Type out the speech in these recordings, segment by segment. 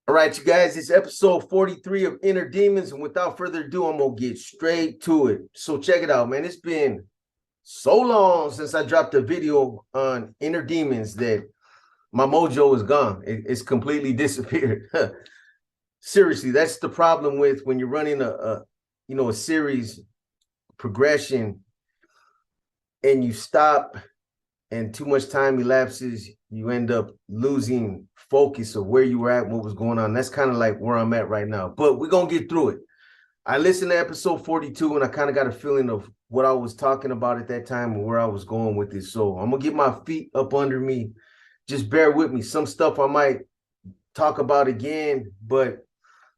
All right, you guys, it's episode 43 of Inner Demons, and without further ado, I'm gonna get straight to it. So check it out, man. It's been so long since I dropped a video on Inner Demons that my mojo is gone. It's completely disappeared. Seriously, that's the problem with when you're running a series progression and you stop and too much time elapses, you end up losing focus of where you were at, what was going on. That's kind of like where I'm at right now, but we're going to get through it. I listened to episode 42 and I kind of got a feeling of what I was talking about at that time and where I was going with this. So I'm going to get my feet up under me. Just bear with me. Some stuff I might talk about again, but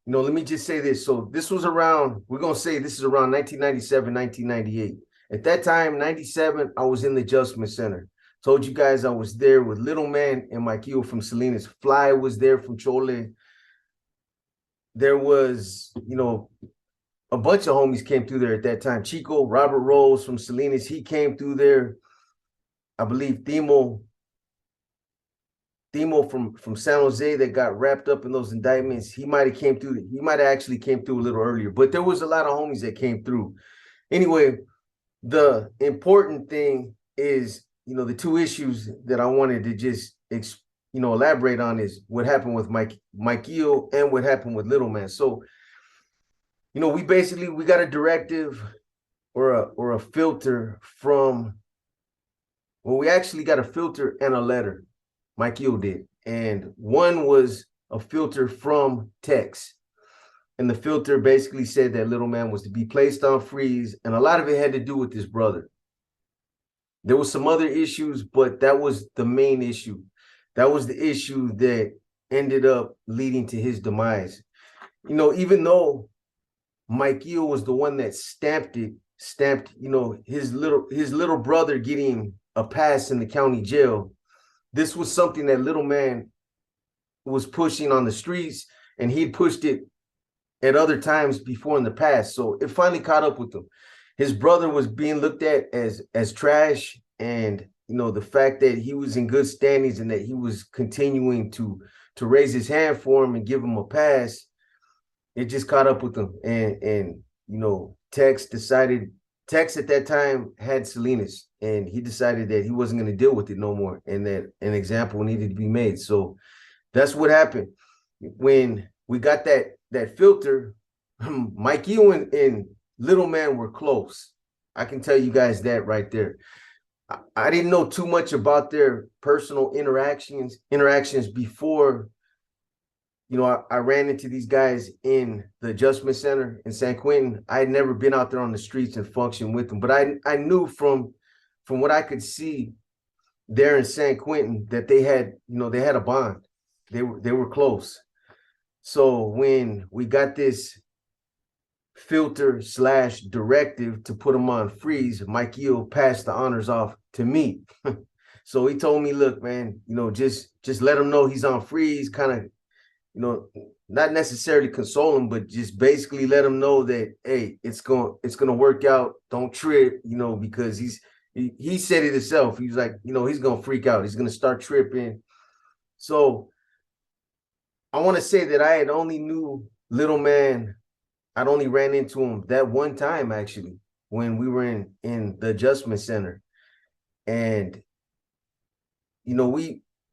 let me just say this. So this was around, we're going to say this is around 1997, 1998. At that time, 97, I was in the Adjustment Center. Told you guys I was there with Lil Man and Mike Eel from Salinas. Fly was there from Chole. There was, a bunch of homies came through there at that time. Chico, Robert Rose from Salinas, he came through there. I believe Themo from San Jose that got wrapped up in those indictments. He might have came through. He might have actually came through a little earlier, but there was a lot of homies that came through. Anyway, the important thing is, the two issues that I wanted to just, elaborate on is what happened with Mike Eel and what happened with Lil Man. So, we got a directive or a filter from, well, we actually got a filter and a letter. Mike Eel did. And one was a filter from Tex. And the filter basically said that Lil Man was to be placed on freeze. And a lot of it had to do with his brother. There was some other issues, but that was the main issue. That was the issue that ended up leading to his demise. Even though Mike Eel was the one that stamped his little brother getting a pass in the county jail. This was something that Lil Man was pushing on the streets, and he'd pushed it at other times before in the past. So it finally caught up with him. His brother was being looked at as trash, and the fact that he was in good standings and that he was continuing to raise his hand for him and give him a pass, it just caught up with him. And Tex at that time had Salinas, and he decided that he wasn't going to deal with it no more, and that an example needed to be made. So that's what happened. When we got that filter, Mike Eel and Lil Man were close. I can tell you guys that right there. I didn't know too much about their personal interactions before, I ran into these guys in the Adjustment Center in San Quentin. I had never been out there on the streets and functioned with them, but I knew from what I could see there in San Quentin that they had a bond. They were close. So when we got this filter / directive to put him on freeze, Mike Eel passed the honors off to me. So he told me, look, man, just let him know he's on freeze, kind of, not necessarily console him, but just basically let him know that, hey, it's gonna work out. Don't trip, because he said it himself. He was like, he's gonna freak out. He's gonna start tripping. So I want to say that I had only knew Lil Man. I'd only ran into him that one time, actually, when we were in the Adjustment Center. And,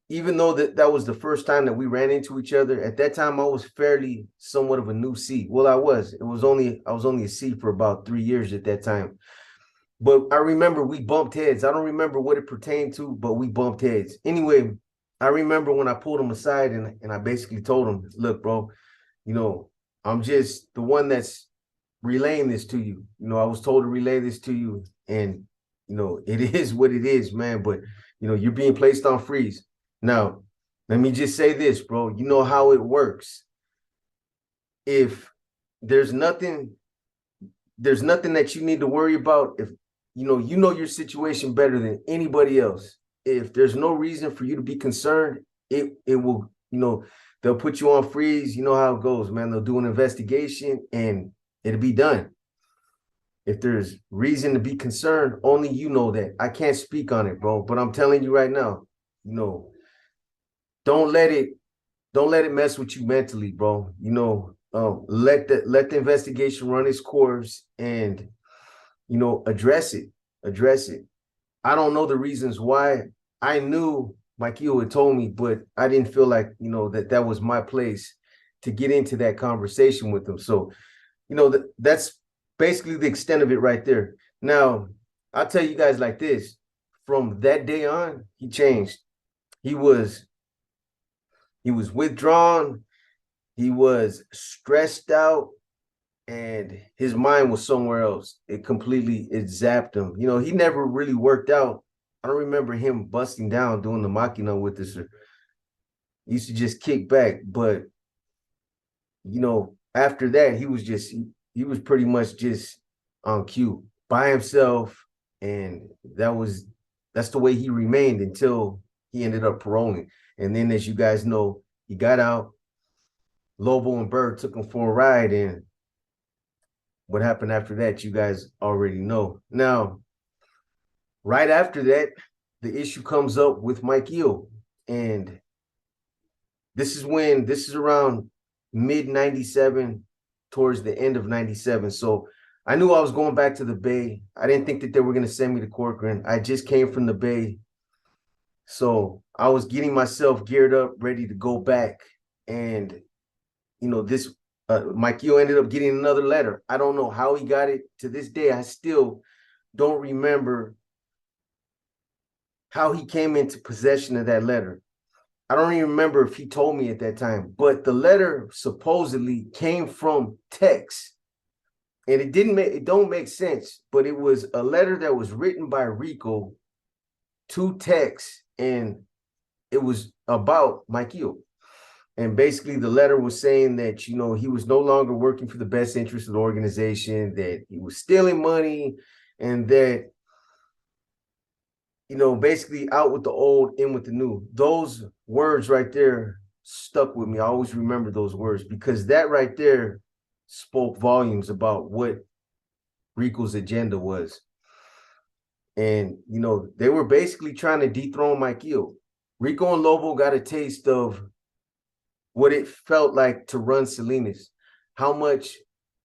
even though that was the first time that we ran into each other, at that time, I was fairly somewhat of a new C. Well, I was only a C for about 3 years at that time. But I remember we bumped heads. I don't remember what it pertained to, but we bumped heads. Anyway, I remember when I pulled him aside and I basically told him, look, bro, I'm just the one that's relaying this to you. I was told to relay this to you, and, it is what it is, man. But, you're being placed on freeze. Now, Let me just say this, bro. You know how it works. If there's nothing, there's nothing that you need to worry about. If you know your situation better than anybody else. If there's no reason for you to be concerned, it will, they'll put you on freeze. You know how it goes, man. They'll do an investigation and it'll be done. If there's reason to be concerned, only you know that. I can't speak on it, bro. But I'm telling you right now, you know, don't let it don't let it mess with you mentally, bro. Let the investigation run its course and address it. Address it. I don't know the reasons why. I knew Mike Eel had told me, but I didn't feel like that was my place to get into that conversation with him. So that's basically the extent of it right there. Now, I'll tell you guys like this: from that day on, he changed. He was withdrawn. He was stressed out, and his mind was somewhere else. It zapped him. He never really worked out. I don't remember him busting down doing the machina with us. He used to just kick back, but after that, he was pretty much just on cue by himself, and that's the way he remained until he ended up paroling. And then, as you guys know, he got out. Lobo and Bird took him for a ride, and what happened after that, you guys already know. Now, right after that, the issue comes up with Mike Eel, and this is around mid 97, towards the end of 97. So I knew I was going back to the Bay. I didn't think that they were going to send me to Corcoran. I just came from the Bay. So I was getting myself geared up, ready to go back. And, this Mike Eel ended up getting another letter. I don't know how he got it. To this day, I still don't remember how he came into possession of that letter. I don't even remember if he told me at that time, but the letter supposedly came from Tex, and it don't make sense, but it was a letter that was written by Rico to Tex, and it was about Mike Eel. And basically the letter was saying that, he was no longer working for the best interest of the organization, that he was stealing money, and that basically out with the old, in with the new. Those words right there stuck with me. I always remember those words because that right there spoke volumes about what Rico's agenda was. And, they were basically trying to dethrone Mike Eel. Rico and Lobo got a taste of what it felt like to run Salinas, how much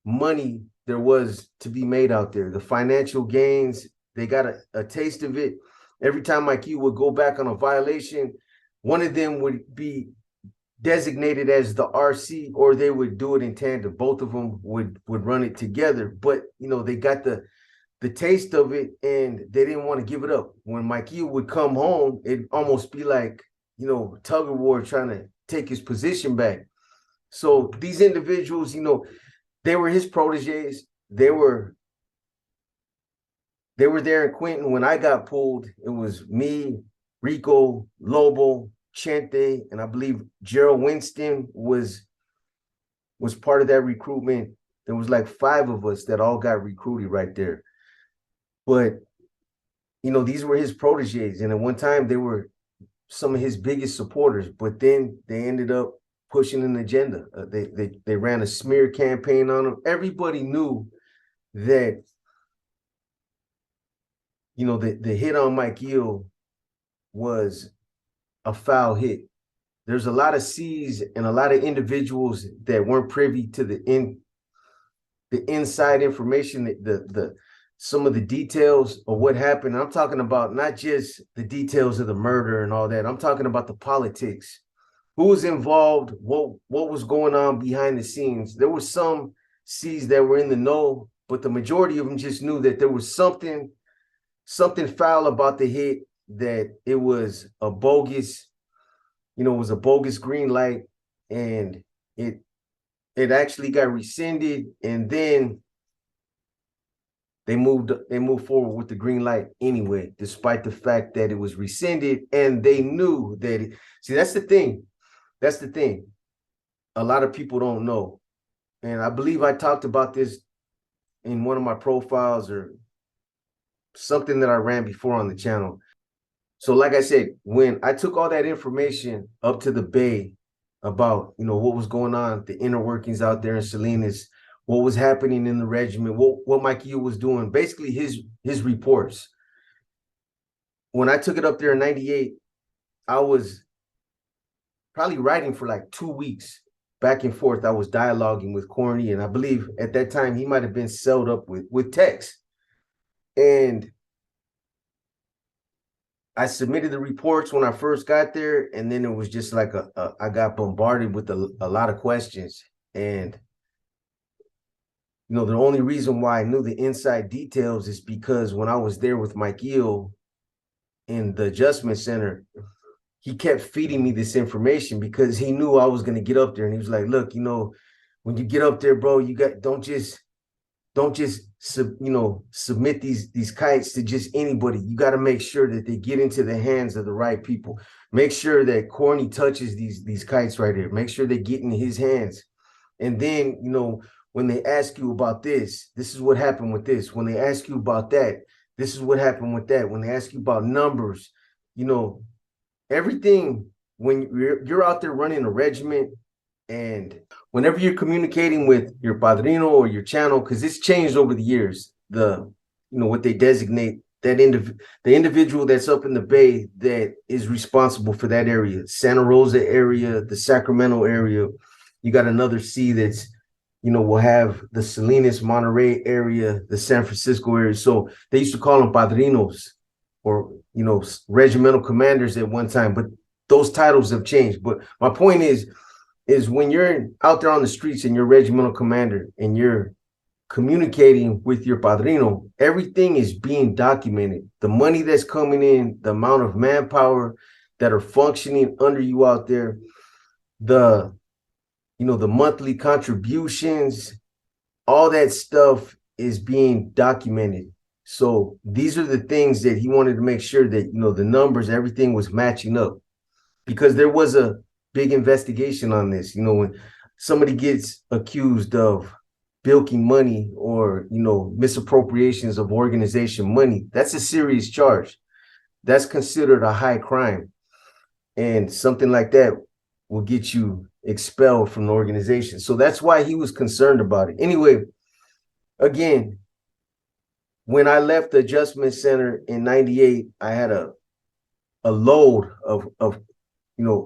money there was to be made out there, the financial gains. They got a taste of it. Every time Mike Eel would go back on a violation, one of them would be designated as the RC, or they would do it in tandem. Both of them would run it together. But they got the taste of it, and they didn't want to give it up. When Mike Eel would come home, it'd almost be like tug of war trying to take his position back. So these individuals, they were his proteges. They were there in Quentin when I got pulled. It was me, Rico, Lobo, Chente, and I believe Gerald Winston was part of that recruitment. There was like 5 of us that all got recruited right there. But these were his proteges, and at one time they were some of his biggest supporters. But then they ended up pushing an agenda. They ran a smear campaign on him. Everybody knew that the hit on Mike Eel was a foul hit. There's a lot of C's and a lot of individuals that weren't privy to the inside information, the some of the details of what happened. I'm talking about not just the details of the murder and all that. I'm talking about the politics. Who was involved? What was going on behind the scenes? There were some C's that were in the know, but the majority of them just knew that there was something foul about the hit, that it was a bogus, green light, and it actually got rescinded. And then they moved forward with the green light anyway, despite the fact that it was rescinded, and they knew that see, that's the thing. That's the thing. A lot of people don't know. And I believe I talked about this in one of my profiles or something that I ran before on the channel. So like I said, when I took all that information up to the Bay about, what was going on, the inner workings out there in Salinas, what was happening in the regiment, what Mike Eel was doing, basically his reports. When I took it up there in 98, I was probably writing for like 2 weeks back and forth. I was dialoguing with Corny, and I believe at that time he might have been sealed up with Tex. And I submitted the reports when I first got there, and then it was just like I got bombarded with a lot of questions. And the only reason why I knew the inside details is because when I was there with Mike Eel in the adjustment center, he kept feeding me this information because he knew I was going to get up there. And he was like, look, when you get up there, bro, don't just submit these kites to just anybody. You got to make sure that they get into the hands of the right people. Make sure that Corny touches these kites right here. Make sure they get in his hands. And then, when they ask you about this is what happened with this. When they ask you about that, this is what happened with that. When they ask you about numbers, everything, when you're out there running a regiment, and whenever you're communicating with your padrino or your channel, because it's changed over the years, what they designate that the individual that's up in the Bay that is responsible for that area, Santa Rosa area, the Sacramento area. You got another C that's, will have the Salinas, Monterey area, the San Francisco area. So they used to call them padrinos or, regimental commanders at one time, but those titles have changed. But my point is when you're out there on the streets and you're regimental commander and you're communicating with your padrino, everything is being documented. The money that's coming in, the amount of manpower that are functioning under you out there, the monthly contributions, all that stuff is being documented. So these are the things that he wanted to make sure that, the numbers, everything was matching up, because there was a big investigation on this. When somebody gets accused of bilking money or, misappropriations of organization money, that's a serious charge. That's considered a high crime. And something like that will get you expelled from the organization. So that's why he was concerned about it. Anyway, again, when I left the adjustment center in 98, I had a load of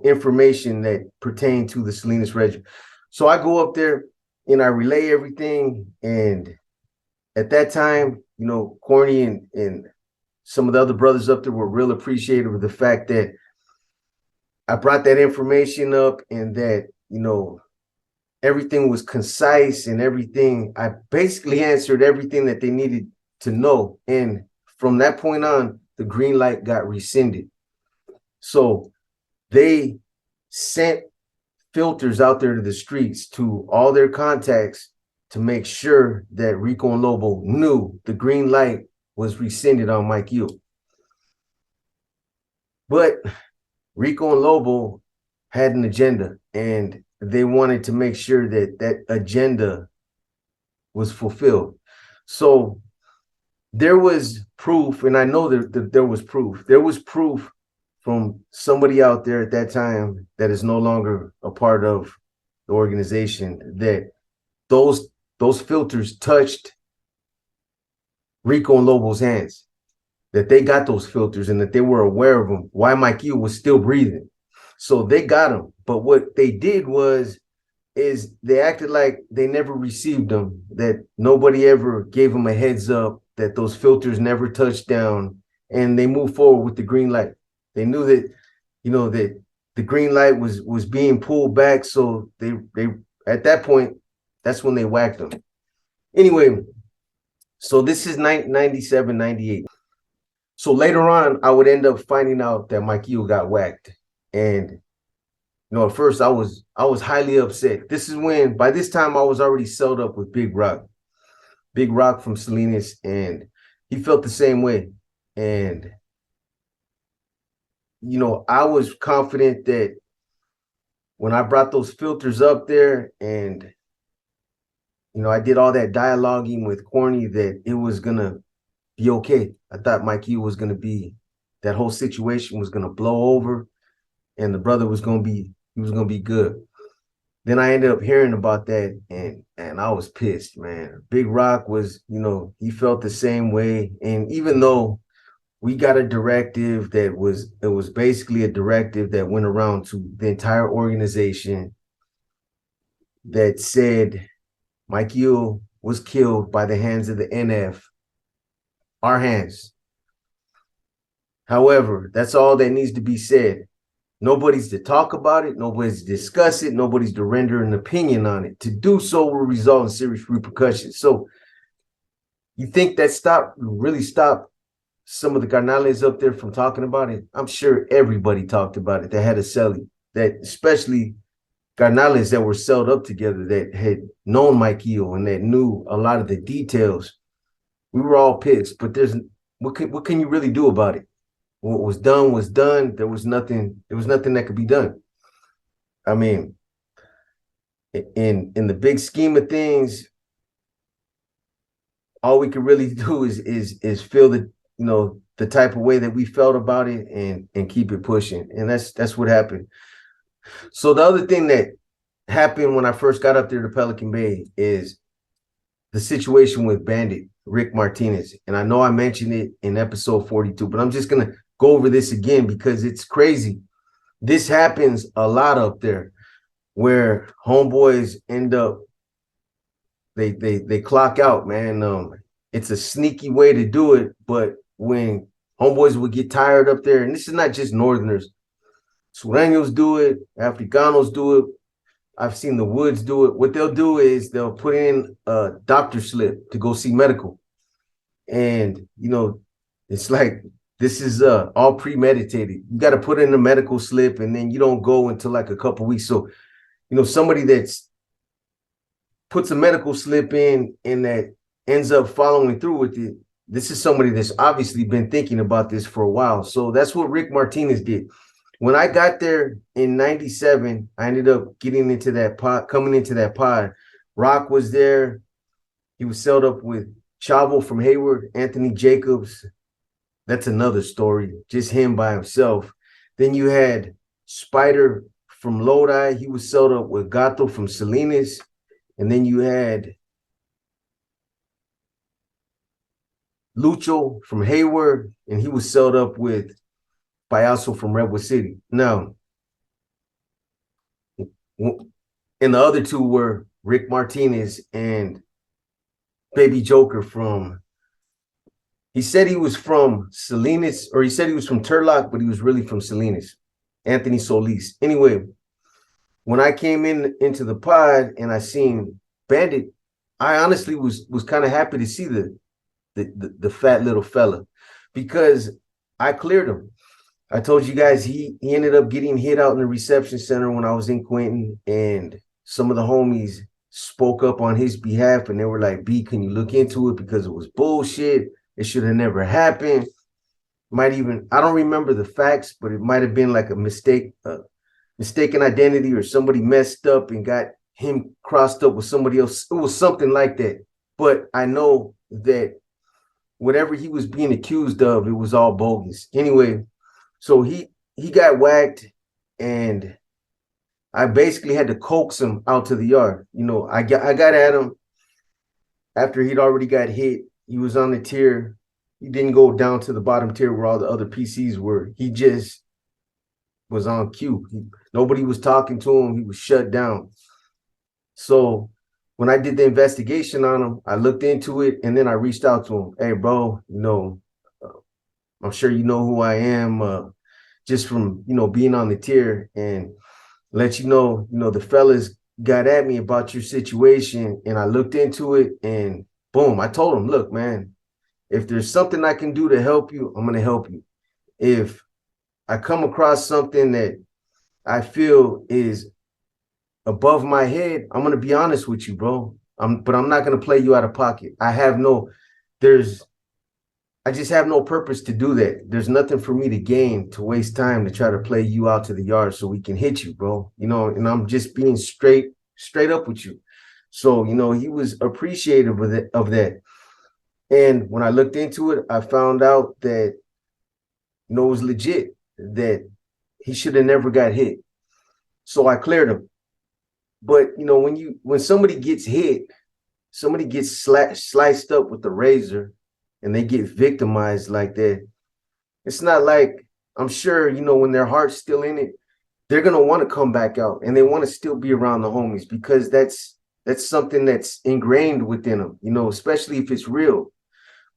information that pertained to the Salinas Regiment. So I go up there and I relay everything. And at that time, Corny and some of the other brothers up there were real appreciative of the fact that I brought that information up and that, everything was concise and everything. I basically answered everything that they needed to know. And from that point on, the green light got rescinded. So they sent filters out there to the streets to all their contacts to make sure that Rico and Lobo knew the green light was rescinded on Mike Eel. But Rico and Lobo had an agenda, and they wanted to make sure that that agenda was fulfilled. So there was proof, and I know that there was proof. There was proof from somebody out there at that time that is no longer a part of the organization that those filters touched Rico and Lobo's hands, that they got those filters and that they were aware of them, why Mike Eel was still breathing. So they got him. But what they did is they acted like they never received them, that nobody ever gave them a heads up, that those filters never touched down, and they moved forward with the green light. They knew that, that the green light was being pulled back. So they at that point, that's when they whacked them. Anyway, so this is 97, 98. So later on, I would end up finding out that Mike Eel got whacked. And at first I was highly upset. This is when, by this time, I was already sealed up with Big Rock. Big Rock from Salinas, and he felt the same way. And I was confident that when I brought those filters up there and I did all that dialoguing with Corny, that it was gonna be okay. I thought Mike Eel was gonna be, that whole situation was gonna blow over, and the brother was gonna be, he was gonna be good. Then I ended up hearing about that, and I was pissed, man. Big Rock was, he felt the same way, and even though we got a directive that was, it was basically a directive that went around to the entire organization that said Mike Eel was killed by the hands of the NF, our hands. However, that's all that needs to be said. Nobody's to talk about it. Nobody's to discuss it. Nobody's to render an opinion on it. To do so will result in serious repercussions. So you think that really stopped some of the carnales up there from talking about it? I'm sure everybody talked about it that had a celly, that especially carnales that were celled up together, that had known Mike Eel and that knew a lot of the details. We were all pissed, but what can you really do about it? What was done was done. There was nothing that could be done. I mean, in the big scheme of things, all we could really do is feel the type of way that we felt about it, and keep it pushing. And that's what happened. So the other thing that happened when I first got up there to Pelican Bay is the situation with Bandit, Rick Martinez. And I know I mentioned it in episode 42, but I'm just going to go over this again because it's crazy. This happens a lot up there where homeboys end up, they clock out, man. It's a sneaky way to do it, but when homeboys would get tired up there, and this is not just Northerners, Sureños do it, Africanos do it, I've seen the Woods do it. What they'll do is they'll put in a doctor slip to go see medical. And, it's like, this is all premeditated. You got to put in a medical slip, and then you don't go until like a couple weeks. So, somebody that's puts a medical slip in and that ends up following through with it, this is somebody that's obviously been thinking about this for a while. So that's what Rick Martinez did. When I got there in 97, I ended up getting into that pod, coming into that pod. Rock was there. He was set up with Chavo from Hayward, Anthony Jacobs. That's another story, just him by himself. Then you had Spider from Lodi. He was set up with Gato from Salinas. And then you had Lucho from Hayward, and he was set up with Payaso from Redwood City. Now, and the other two were Rick Martinez and Baby Joker from, he said he was from Salinas, or he said he was from Turlock, but he was really from Salinas, Anthony Solis. Anyway, when I came into the pod and I seen Bandit, I honestly was kind of happy to see the fat little fella, because I cleared him. I told you guys he ended up getting hit out in the reception center when I was in Quentin, and some of the homies spoke up on his behalf, and they were like, B, can you look into it, because it was bullshit. It should have never happened. Might even, I don't remember the facts, but it might have been like a mistaken identity, or somebody messed up and got him crossed up with somebody else. It was something like that. But I know that whatever he was being accused of, it was all bogus. Anyway, so he got whacked, and I basically had to coax him out to the yard. I got at him after he'd already got hit. He was on the tier. He didn't go down to the bottom tier where all the other PCs were. He just was on cue. Nobody was talking to him. He was shut down. So when I did the investigation on him, I looked into it, and then I reached out to him. Hey, bro, I'm sure you know who I am, just from, being on the tier, and let the fellas got at me about your situation, and I looked into it, and boom, I told him, look, man, if there's something I can do to help you, I'm going to help you. If I come across something that I feel is above my head, I'm going to be honest with you, bro. But I'm not gonna play you out of pocket. There's I just have no purpose to do that. There's nothing for me to gain to waste time to try to play you out to the yard so we can hit you, bro. And I'm just being straight up with you. So, he was appreciative of that. And when I looked into it, I found out that, it was legit, that he should have never got hit. So I cleared him. But, when somebody gets hit, somebody gets sliced up with the razor and they get victimized like that, it's not like, I'm sure, when their heart's still in it, they're going to want to come back out and they want to still be around the homies, because that's something that's ingrained within them, especially if it's real.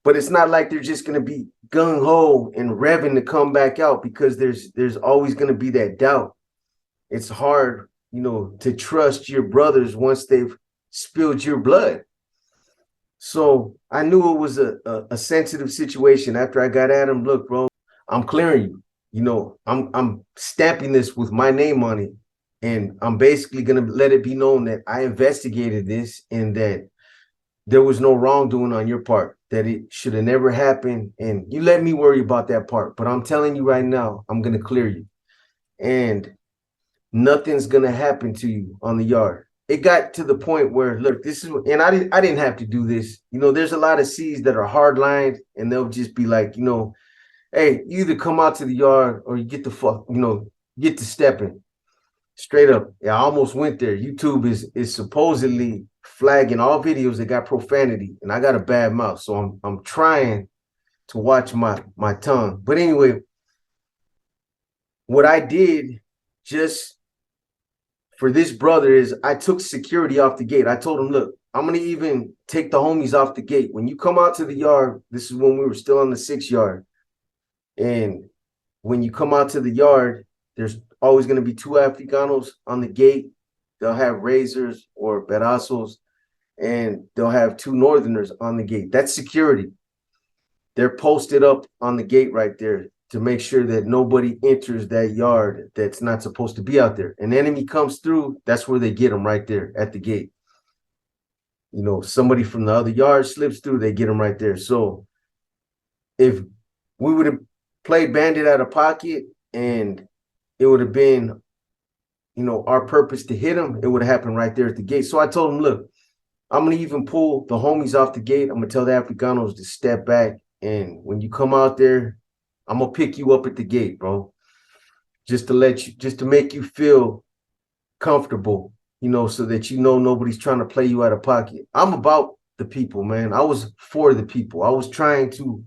But it's not like they're just going to be gung-ho and revving to come back out, because there's always going to be that doubt. It's hard, to trust your brothers once they've spilled your blood. So I knew it was a sensitive situation. After I got at him, look, bro, I'm clearing you. I'm stamping this with my name on it. And I'm basically going to let it be known that I investigated this and that there was no wrongdoing on your part, that it should have never happened. And you let me worry about that part. But I'm telling you right now, I'm going to clear you. And nothing's going to happen to you on the yard. It got to the point where, look, and I didn't have to do this. There's a lot of C's that are hard lined and they'll just be like, hey, you either come out to the yard or you get get to stepping. Straight up. Yeah, I almost went there. YouTube is supposedly flagging all videos that got profanity, and I got a bad mouth. So I'm trying to watch my tongue. But anyway, what I did just for this brother is I took security off the gate. I told him, look, I'm going to even take the homies off the gate. When you come out to the yard, this is when we were still on the 6 yard. And when you come out to the yard, there's always going to be 2 Africanos on the gate. They'll have razors or pedazos, and they'll have 2 Northerners on the gate. That's security. They're posted up on the gate right there to make sure that nobody enters that yard that's not supposed to be out there. An enemy comes through, that's where they get them, right there at the gate. Somebody from the other yard slips through, they get them right there. So if we would have played Bandit out of pocket and it would have been, our purpose to hit him, it would have happened right there at the gate. So I told him, look, I'm going to even pull the homies off the gate. I'm going to tell the Africanos to step back. And when you come out there, I'm going to pick you up at the gate, bro. Just to make you feel comfortable, so that nobody's trying to play you out of pocket. I'm about the people, man. I was for the people. I was trying to,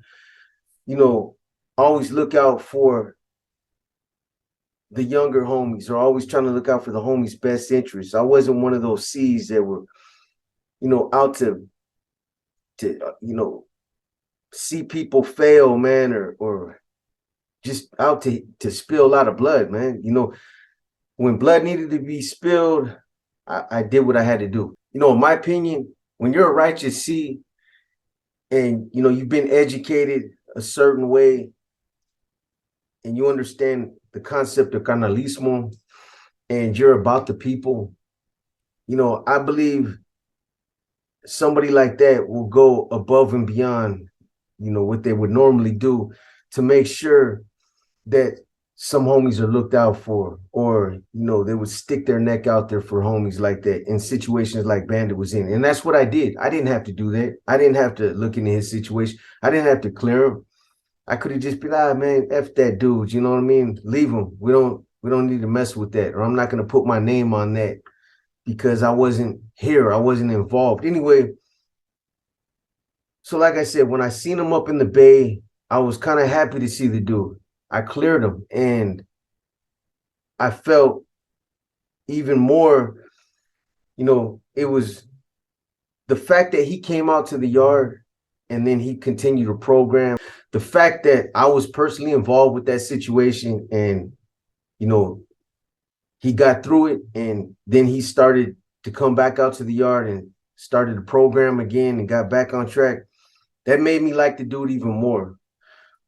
always look out for the younger homies, or always trying to look out for the homies' best interests. I wasn't one of those C's that were, out to see people fail, man, or just out to spill a lot of blood, man. When blood needed to be spilled, I did what I had to do. In my opinion, when you're a righteous C and, you've been educated a certain way and you understand the concept of canalismo and you're about the people, I believe somebody like that will go above and beyond, what they would normally do to make sure that some homies are looked out for, or, they would stick their neck out there for homies like that in situations like Bandit was in. And that's what I did. I didn't have to do that. I didn't have to look into his situation. I didn't have to clear him. I could have just been, man, F that dude. You know what I mean? Leave him. We don't need to mess with that. Or I'm not going to put my name on that because I wasn't here. I wasn't involved. Anyway, so like I said, when I seen him up in the bay, I was kind of happy to see the dude. I cleared him, and I felt even more, it was the fact that he came out to the yard and then he continued to program. The fact that I was personally involved with that situation, and, he got through it, and then he started to come back out to the yard and started to program again and got back on track. That made me like the dude even more.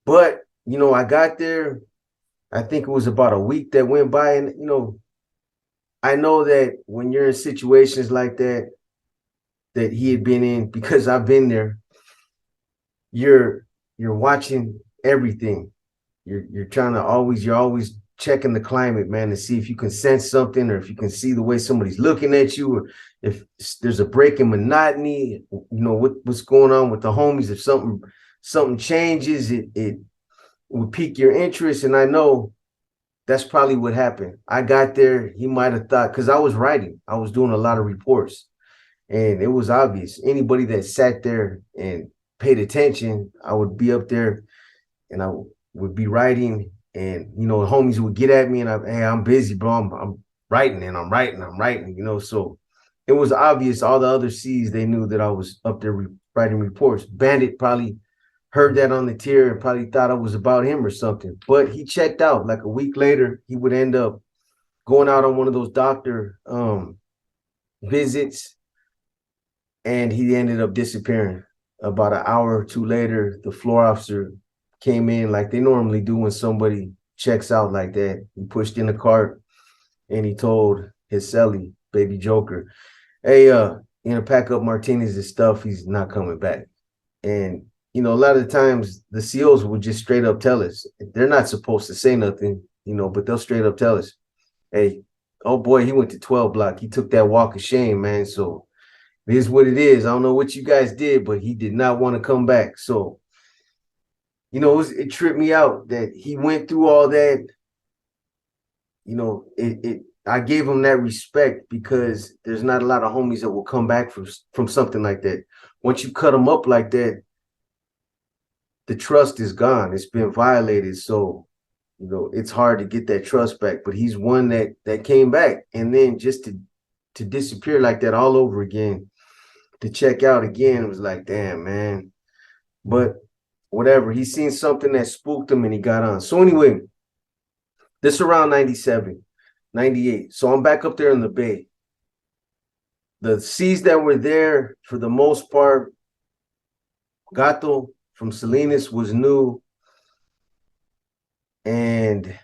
But, I got there, I think it was about a week that went by, and, I know that when you're in situations like that, that he had been in, because I've been there. You're watching everything. You're trying to always, you're always checking the climate, man, to see if you can sense something, or if you can see the way somebody's looking at you, or if there's a break in monotony, what's going on with the homies. If something changes, it would pique your interest. And I know that's probably what happened. I got there, he might have thought, because I was writing, I was doing a lot of reports, and it was obvious. Anybody that sat there and paid attention, I would be up there and I would be writing, and homies would get at me, and hey, I'm busy, bro. I'm writing, and I'm writing. So it was obvious. All the other C's, they knew that I was up there writing reports. Bandit probably heard that on the tier and probably thought it was about him or something. But he checked out. Like a week later, he would end up going out on one of those doctor visits, and he ended up disappearing. About an hour or two later, the floor officer came in like they normally do when somebody checks out like that. He pushed in the cart, and he told his cellie, Baby Joker, hey, pack up Martinez's stuff. He's not coming back. And, a lot of the times the COs would just straight up tell us. They're not supposed to say nothing, but they'll straight up tell us, hey, oh boy, he went to 12 block. He took that walk of shame, man. So it is what it is. I don't know what you guys did, but he did not want to come back. So, it tripped me out that he went through all that. I gave him that respect, because there's not a lot of homies that will come back from something like that. Once you cut them up like that, the trust is gone. It's been violated. So, it's hard to get that trust back. But he's one that came back, and then just to disappear like that all over again, to check out again, it was like, damn, man. But whatever, he seen something that spooked him, and he got on. So anyway, this around 97, 98. So I'm back up there in the Bay. The C's that were there, for the most part, Gato from Salinas was new, and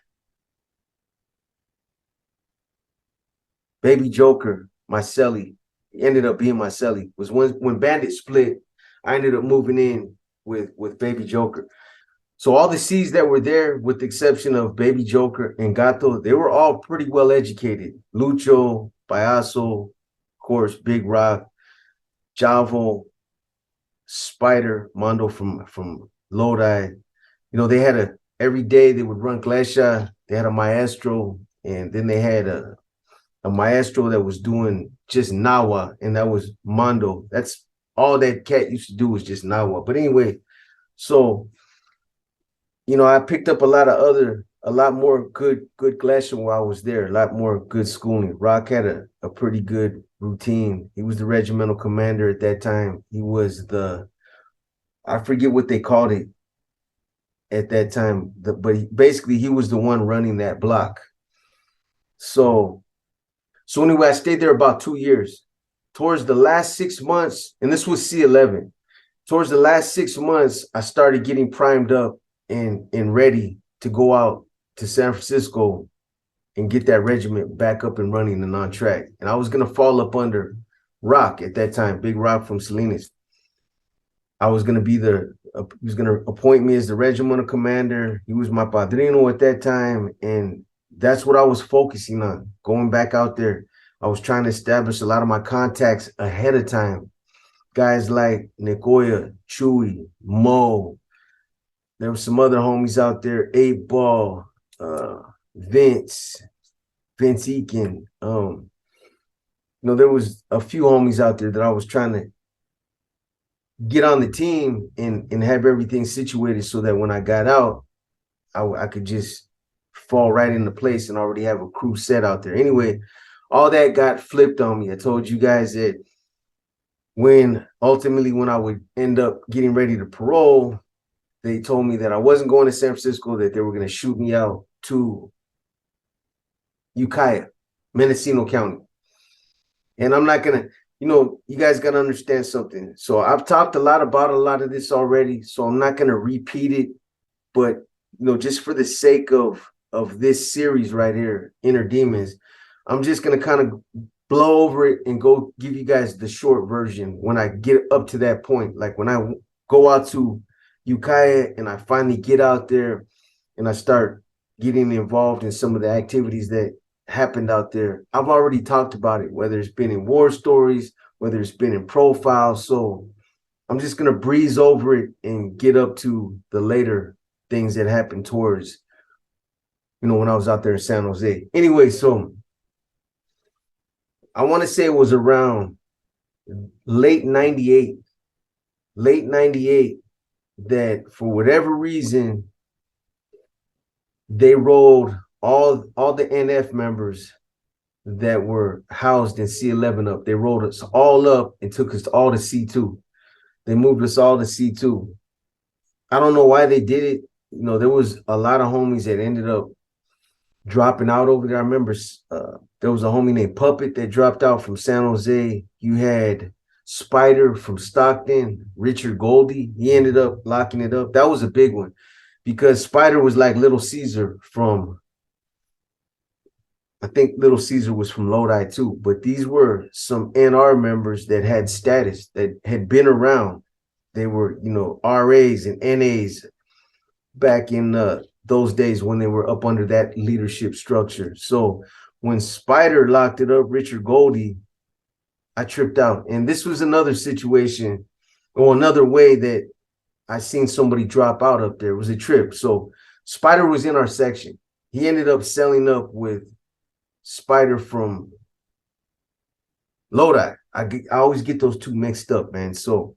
Baby Joker, my cellie, ended up being my cellie. Was when Bandit split, I ended up moving in with Baby Joker. So all the C's that were there, with the exception of Baby Joker and Gato, they were all pretty well educated. Lucho, Payaso, of course, Big Rock, Javo, Spider, Mondo from Lodi. They had every day they would run Glesha. They had a maestro, and then they had a maestro that was doing just Nawa, and that was Mondo. That's all that cat used to do, was just Nawa. But anyway, so I picked up a lot more good classroom while I was there, a lot more good schooling. Rock had a pretty good routine. He was the regimental commander at that time. He was I forget what they called it at that time, but basically he was the one running that block. So anyway, I stayed there about 2 years. Towards the last 6 months, and this was C11, towards the last 6 months, I started getting primed up and ready to go out to San Francisco and get that regiment back up and running and on track. And I was going to fall up under Rock at that time, Big Rock from Salinas. I was going to be he was going to appoint me as the regimental commander. He was my padrino at that time. And that's what I was focusing on, going back out there. I was trying to establish a lot of my contacts ahead of time. Guys like Nicoya, Chewy, Mo. There were some other homies out there, 8 Ball, Vince Eakin. There was a few homies out there that I was trying to get on the team and have everything situated so that when I got out, I could just fall right into place and already have a crew set out there. Anyway, all that got flipped on me. I told you guys that when I would end up getting ready to parole, they told me that I wasn't going to San Francisco, that they were going to shoot me out to Ukiah, Mendocino County. And I'm not going to, you guys got to understand something. So I've talked about a lot of this already, so I'm not going to repeat it. But, just for the sake of this series right here, Inner Demons, I'm just going to kind of blow over it and go give you guys the short version when I get up to that point. Like when I go out to Ukiah and I finally get out there and I start getting involved in some of the activities that happened out there. I've already talked about it, whether it's been in war stories, whether it's been in profiles. So I'm just gonna breeze over it and get up to the later things that happened towards, when I was out there in San Jose. Anyway, so I want to say it was around late 98, late 98, that for whatever reason, they rolled all the NF members that were housed in C11 up. They rolled us all up and took us all to C2. They moved us all to C2. I don't know why they did it. There was a lot of homies that ended up dropping out over there. I remember there was a homie named Puppet that dropped out from San Jose. You had Spider from Stockton, Richard Goldie. He ended up locking it up. That was a big one because Spider was like Little Caesar from, I think Little Caesar was from Lodi too, but these were some NR members that had status, that had been around. They were, RAs and NAs back in those days when they were up under that leadership structure. So when Spider locked it up, Richard Goldie, I tripped out. And this was another situation or another way that I seen somebody drop out up there. It was a trip. So Spider was in our section. He ended up selling up with Spider from Lodi. I always get those two mixed up, man. So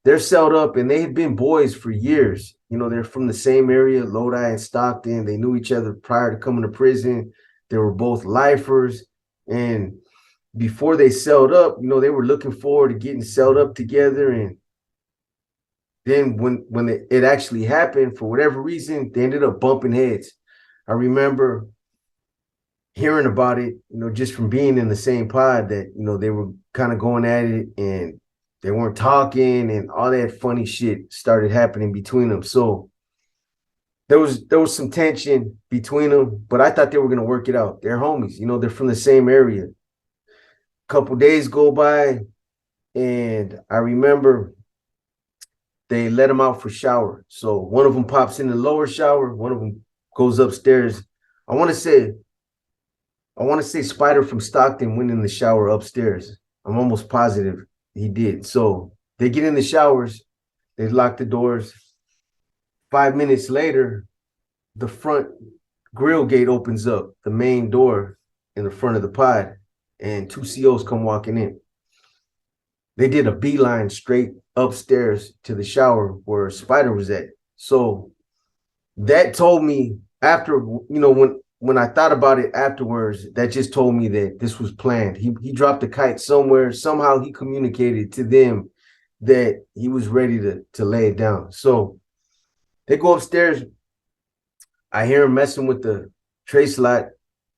they're sold up and they had been boys for years. They're from the same area, Lodi and Stockton. They knew each other prior to coming to prison. They were both lifers. And before they sold up, they were looking forward to getting sold up together. And then when it actually happened, for whatever reason, they ended up bumping heads. I remember hearing about it, just from being in the same pod that, they were kind of going at it and they weren't talking and all that funny shit started happening between them. So there was some tension between them, but I thought they were going to work it out. They're homies, they're from the same area. A couple days go by and I remember they let them out for shower. So one of them pops in the lower shower, one of them goes upstairs. I want to say Spider from Stockton went in the shower upstairs. I'm almost positive he did. So they get in the showers, they lock the doors. 5 minutes later, the front grill gate opens up, the main door in the front of the pod, and two COs come walking in. They did a beeline straight upstairs to the shower where Spider was at. So that told me after, when I thought about it afterwards, that just told me that this was planned. He dropped a kite somewhere. Somehow he communicated to them that he was ready to lay it down. So they go upstairs. I hear him messing with the tray slot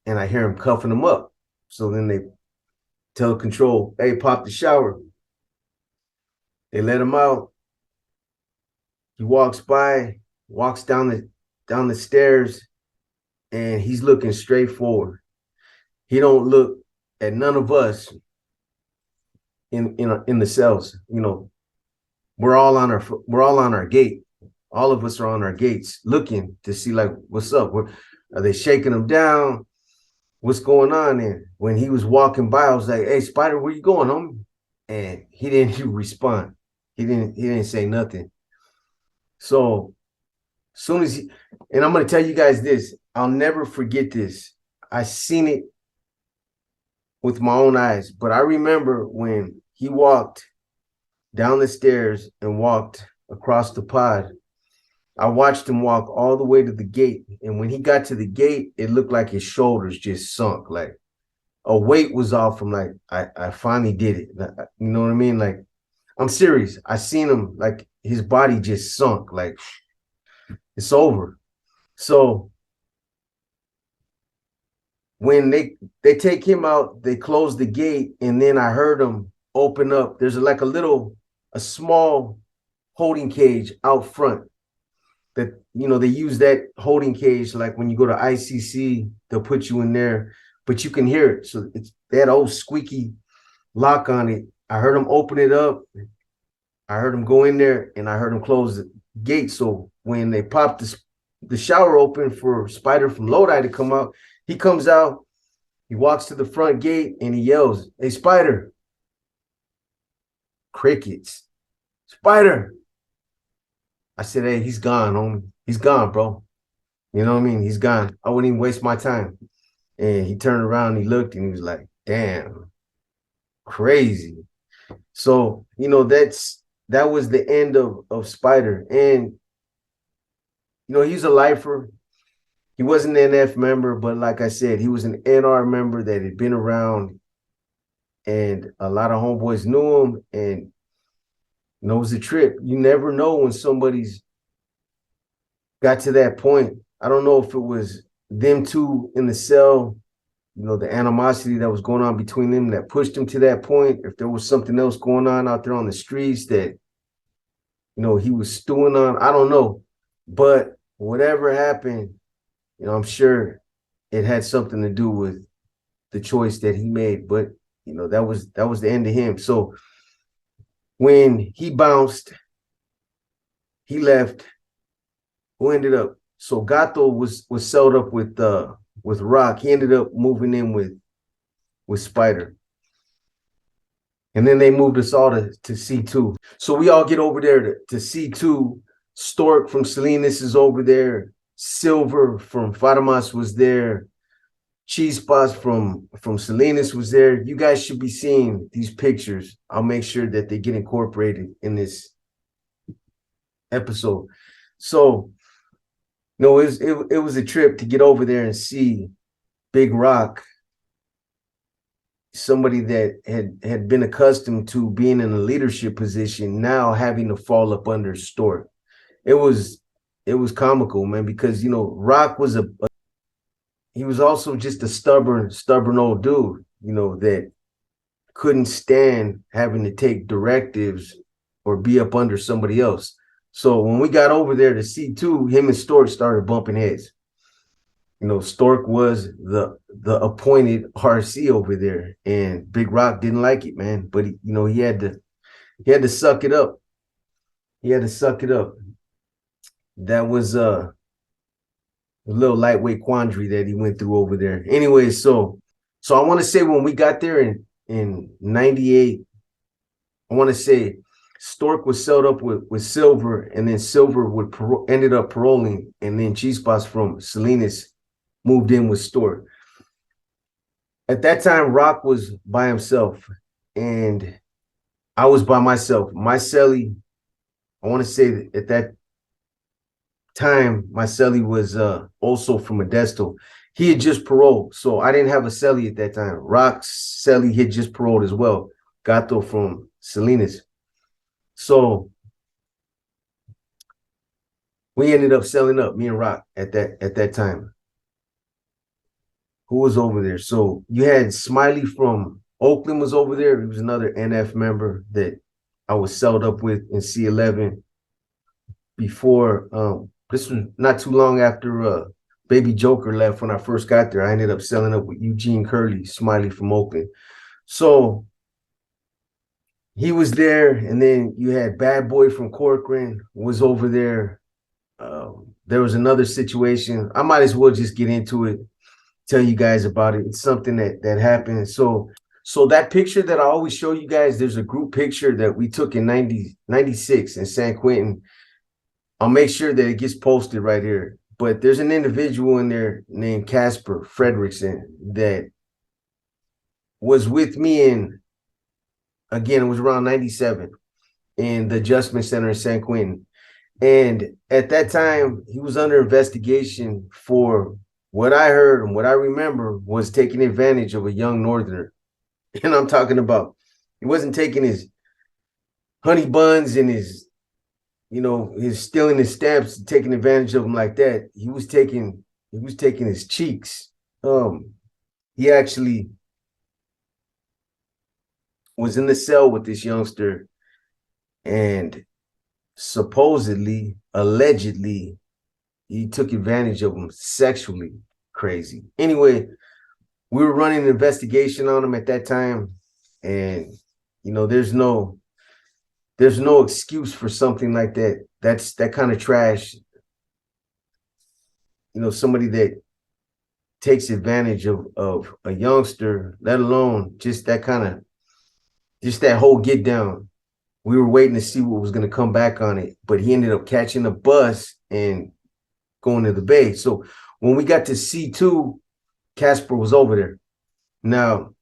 and I hear him cuffing him up. So then they tell control, hey, pop the shower. They let him out. He walks by, walks down the stairs, and he's looking straight forward. He don't look at none of us in the cells. We're all on our gate. All of us are on our gates looking to see like what's up. Are they shaking him down? What's going on? And when he was walking by, I was like, hey, Spider, where you going, homie? And he didn't even respond. He didn't say nothing. So soon as and I'm gonna tell you guys this, I'll never forget this. I seen it with my own eyes, but I remember when he walked down the stairs and walked across the pod. I watched him walk all the way to the gate, and when he got to the gate, it looked like his shoulders just sunk, like a weight was off him. Like I finally did it. You know what I mean? Like I'm serious. I seen him like his body just sunk, like it's over. So when they take him out, they close the gate, and then I heard him open up. There's like a small holding cage out front that they use that holding cage like when you go to ICC, they'll put you in there but you can hear it. So it's that old squeaky lock on it. I heard him open it up. I heard him go in there, and I heard him close the gate. So when they popped the shower open for Spider from Lodi to come out, he comes out, he walks to the front gate, and he yells, "Hey, Spider!" Crickets. "Spider!" I said, "Hey, he's gone, homie. He's gone, bro. You know what I mean? He's gone. I wouldn't even waste my time." And he turned around, he looked, and he was like, "Damn, crazy." So, that was the end of Spider. And, he's a lifer. He wasn't an NF member, but like I said, he was an NR member that had been around, and a lot of homeboys knew him, and it was a trip. You never know when somebody's got to that point. I don't know if it was them two in the cell, the animosity that was going on between them that pushed him to that point, if there was something else going on out there on the streets that, he was stewing on. I don't know. But whatever happened, I'm sure it had something to do with the choice that he made. But, that was the end of him. So when he bounced, he left. Who ended up? So Gato was sold up with Rock. He ended up moving in with Spider. And then they moved us all to C2. So we all get over there to C2. Stork from Salinas is over there. Silver from Fatamas was there. Cheese Spots from Salinas was there. You guys should be seeing these pictures. I'll make sure that they get incorporated in this episode. So, it was a trip to get over there and see Big Rock, somebody that had been accustomed to being in a leadership position, now having to fall up under Stork. It was comical, man, because Rock was he was also just a stubborn old dude, that couldn't stand having to take directives or be up under somebody else. So when we got over there to C2, him and Stork started bumping heads. Stork was the appointed RC over there, and Big Rock didn't like it, man. But he had to suck it up. He had to suck it up. That was a little lightweight quandary that he went through over there. Anyway, so I want to say when we got there in '98, I want to say Stork was sold up with Silver, and then Silver ended up paroling, and then Cheese Spots from Salinas moved in with Stork. At that time, Rock was by himself, and I was by myself. My cellie, I want to say that at that time, my cellie was also from Modesto. He had just paroled, so I didn't have a cellie at that time. Rock's cellie had just paroled as well, Gato from Salinas. So we ended up selling up, me and Rock, at that time. Who was over there? So you had Smiley from Oakland was over there. He was another NF member that I was sold up with in C11 before. This was not too long after Baby Joker left. When I first got there, I ended up selling up with Eugene Curley, Smiley from Oakland. So he was there, and then you had Bad Boy from Corcoran was over there. There was another situation. I might as well just get into it, tell you guys about it. It's something that happened. So that picture that I always show you guys, there's a group picture that we took in 96 in San Quentin. I'll make sure that it gets posted right here. But there's an individual in there named Casper Fredrickson that was with me again, it was around 97 in the Adjustment Center in San Quentin. And at that time, he was under investigation for what I heard and what I remember was taking advantage of a young Northerner. And I'm talking about, he wasn't taking his honey buns and his stealing his stamps and taking advantage of them like that. He was taking his cheeks. He actually was in the cell with this youngster, and supposedly, allegedly, he took advantage of him sexually. Crazy. Anyway, we were running an investigation on him at that time, and there's no excuse for something like that. That's that kind of trash. Somebody that takes advantage of a youngster, let alone just that whole get down. We were waiting to see what was going to come back on it, but he ended up catching a bus and going to the Bay. So when we got to C2, Casper was over there. Now,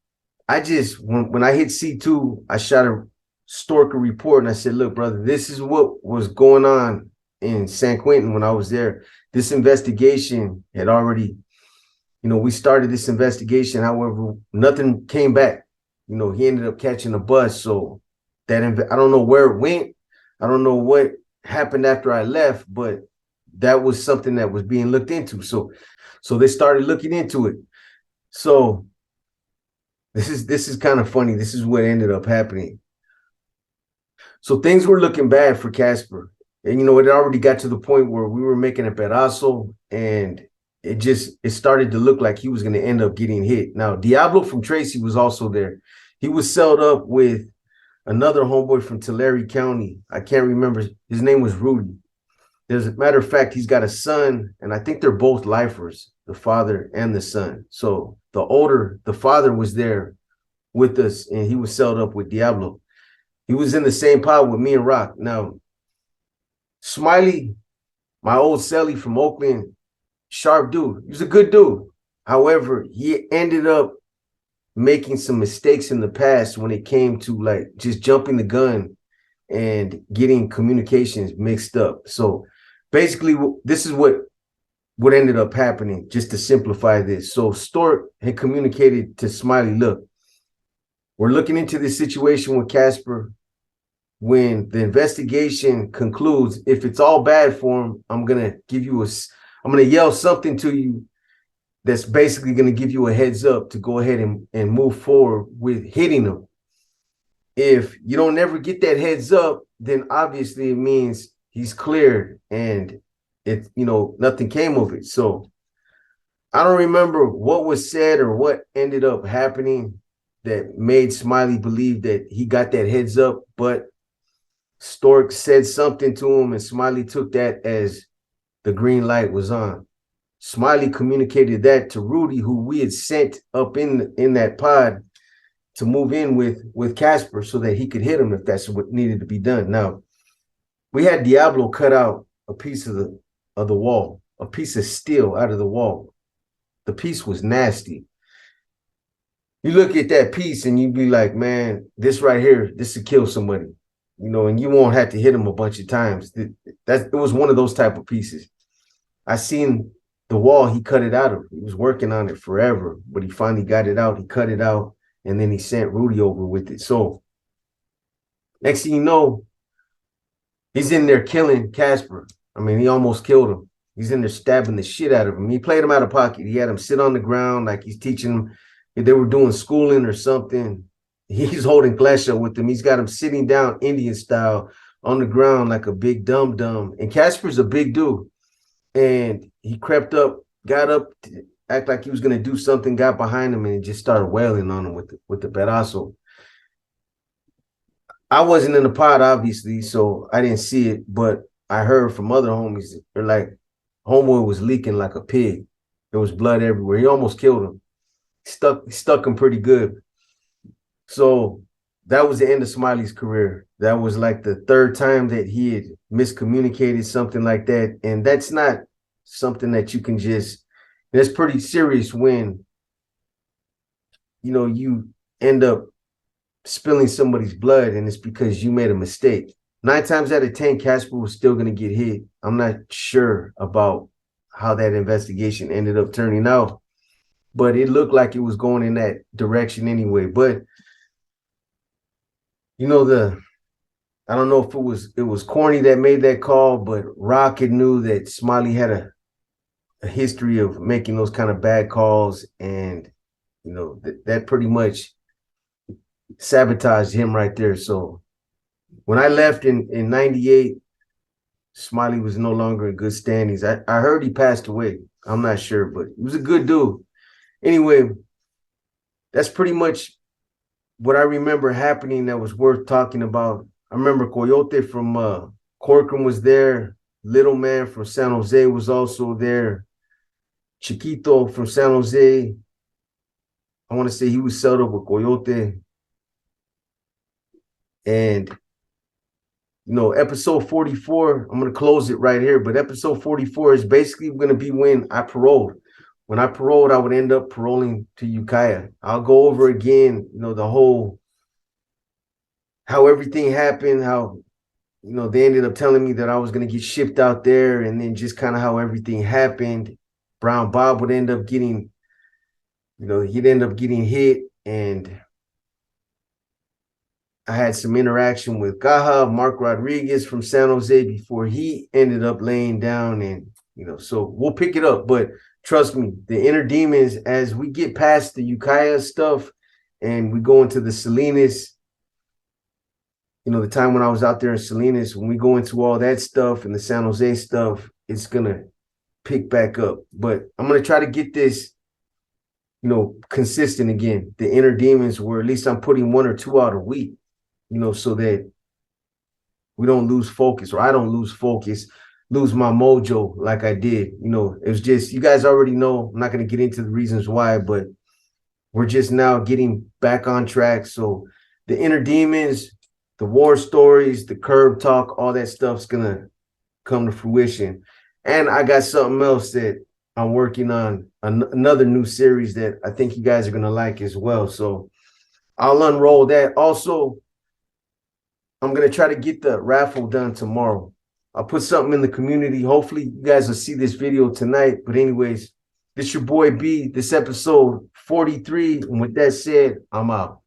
when I hit C2, I shot a Stork a report and I said, look, brother, this is what was going on in San Quentin when I was there. This investigation had already, we started this investigation. However, nothing came back. He ended up catching a bus. So I don't know where it went. I don't know what happened after I left, but that was something that was being looked into. So they started looking into it. So this is kind of funny. This is what ended up happening. So things were looking bad for Casper. And, it already got to the point where we were making a pedazo, and it started to look like he was going to end up getting hit. Now, Diablo from Tracy was also there. He was celled up with another homeboy from Tulare County. I can't remember. His name was Rudy. As a matter of fact, he's got a son, and I think they're both lifers, the father and the son. So the father was there with us, and he was celled up with Diablo. He was in the same pod with me and Rock. Now, Smiley, my old celly from Oakland, sharp dude. He was a good dude. However, he ended up making some mistakes in the past when it came to like just jumping the gun and getting communications mixed up. So basically, this is what ended up happening, just to simplify this. So Stork had communicated to Smiley, look, we're looking into this situation with Casper. When the investigation concludes, if it's all bad for him, I'm going to yell something to you that's basically going to give you a heads up to go ahead and move forward with hitting him. If you don't ever get that heads up, then obviously it means he's cleared and nothing came of it. So I don't remember what was said or what ended up happening that made Smiley believe that he got that heads up, but Stork said something to him, and Smiley took that as the green light was on. Smiley communicated that to Rudy, who we had sent up in that pod to move in with Casper so that he could hit him if that's what needed to be done. Now, we had Diablo cut out a piece of the wall, a piece of steel out of the wall. The piece was nasty. You look at that piece and you be like, man, this right here, this would kill somebody. And you won't have to hit him a bunch of times. It was one of those type of pieces. I seen the wall he cut it out of. He was working on it forever, but he finally got it out. He cut it out, and then he sent Rudy over with it. So next thing you know, he's in there killing Casper. I mean, he almost killed him. He's in there stabbing the shit out of him. He played him out of pocket. He had him sit on the ground like he's teaching him. If they were doing schooling or something, he's holding Glesha with him. He's got him sitting down Indian style on the ground like a big dum-dum. And Casper's a big dude. And he crept up, got up, to act like he was going to do something, got behind him, and just started wailing on him with the pedazo. I wasn't in the pod, obviously, so I didn't see it, but I heard from other homies, they're like, homeboy was leaking like a pig. There was blood everywhere. He almost killed him. Stuck him pretty good. So that was the end of Smiley's career. That was like the third time that he had miscommunicated something like that. And that's not something that you can that's pretty serious when, you end up spilling somebody's blood and it's because you made a mistake. 9 times out of 10, Casper was still going to get hit. I'm not sure about how that investigation ended up turning out, but it looked like it was going in that direction anyway. But I don't know if it was Corny that made that call, but Rocket knew that Smiley had a history of making those kind of bad calls, and that pretty much sabotaged him right there. So when I left in 98, Smiley was no longer in good standings. I heard he passed away. I'm not sure, but he was a good dude. Anyway, that's pretty much what I remember happening that was worth talking about. I remember Coyote from Corcoran was there. Lil Man from San Jose was also there. Chiquito from San Jose. I want to say he was settled with Coyote. And episode 44, I'm going to close it right here, but episode 44 is basically going to be when I paroled. When I paroled, I would end up paroling to Ukiah. I'll go over again, the whole, how everything happened, how, they ended up telling me that I was going to get shipped out there, and then just kind of how everything happened. Brown Bob would end up getting, he'd end up getting hit, and I had some interaction with Gaha, Mark Rodriguez from San Jose before he ended up laying down. And, so we'll pick it up. But trust me, the inner demons, as we get past the Ukiah stuff and we go into the Salinas, the time when I was out there in Salinas, when we go into all that stuff and the San Jose stuff, it's going to pick back up. But I'm going to try to get this, consistent again. The inner demons, where at least I'm putting 1 or 2 out a week. So that we don't lose focus, or I don't lose focus, lose my mojo like I did. It was just, you guys already know, I'm not going to get into the reasons why, but we're just now getting back on track. So the inner demons, the war stories, the curb talk, all that stuff's going to come to fruition. And I got something else that I'm working on, another new series that I think you guys are going to like as well. So I'll unroll that. Also, I'm going to try to get the raffle done tomorrow. I'll put something in the community. Hopefully, you guys will see this video tonight. But anyways, this your boy B. This episode 43. And with that said, I'm out.